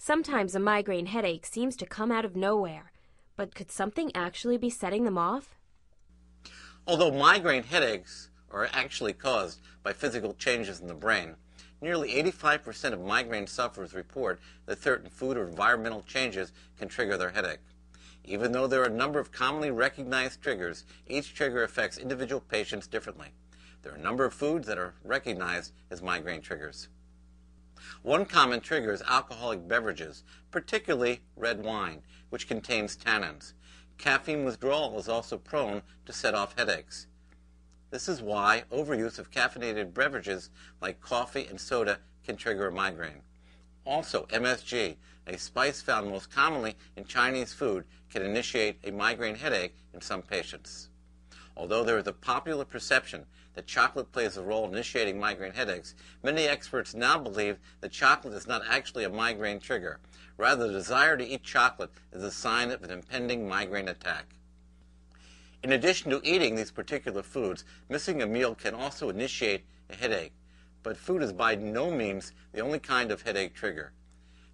Sometimes a migraine headache seems to come out of nowhere, but could something actually be setting them off? Although migraine headaches are actually caused by physical changes in the brain, nearly 85% of migraine sufferers report that certain food or environmental changes can trigger their headache. Even though there are a number of commonly recognized triggers, each trigger affects individual patients differently. There are a number of foods that are recognized as migraine triggers. One common trigger is alcoholic beverages, particularly red wine, which contains tannins. Caffeine withdrawal is also prone to set off headaches. This is why overuse of caffeinated beverages like coffee and soda can trigger a migraine. Also, MSG, a spice found most commonly in Chinese food, can initiate a migraine headache in some patients. Although there is a popular perception that chocolate plays a role in initiating migraine headaches, many experts now believe that chocolate is not actually a migraine trigger. Rather, the desire to eat chocolate is a sign of an impending migraine attack. In addition to eating these particular foods, missing a meal can also initiate a headache. But food is by no means the only kind of headache trigger.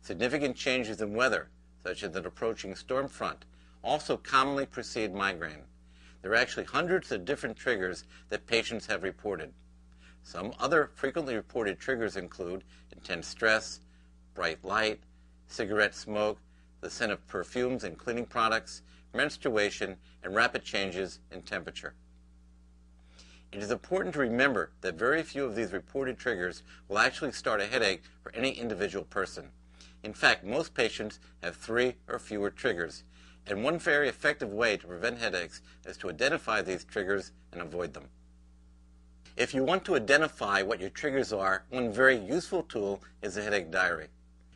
Significant changes in weather, such as an approaching storm front, also commonly precede migraine. There are actually hundreds of different triggers that patients have reported. Some other frequently reported triggers include intense stress, bright light, cigarette smoke, the scent of perfumes and cleaning products, menstruation, and rapid changes in temperature. It is important to remember that very few of these reported triggers will actually start a headache for any individual person. In fact, most patients have 3 or fewer triggers, and one very effective way to prevent headaches is to identify these triggers and avoid them. If you want to identify what your triggers are, one very useful tool is a headache diary.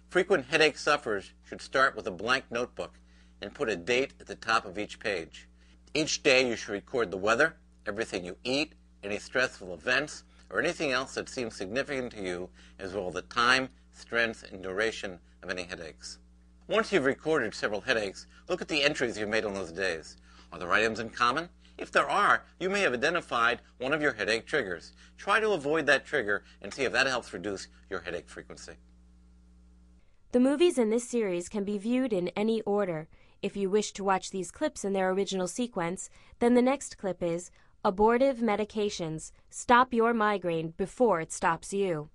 Frequent headache sufferers should start with a blank notebook and put a date at the top of each page. Each day you should record the weather, everything you eat, any stressful events, or anything else that seems significant to you, as well as the time, strength, and duration of any headaches. Once you've recorded several headaches, look at the entries you've made on those days. Are there items in common? If there are, you may have identified one of your headache triggers. Try to avoid that trigger and see if that helps reduce your headache frequency. The movies in this series can be viewed in any order. If you wish to watch these clips in their original sequence, then the next clip is Abortive Medications. Stop your migraine before it stops you.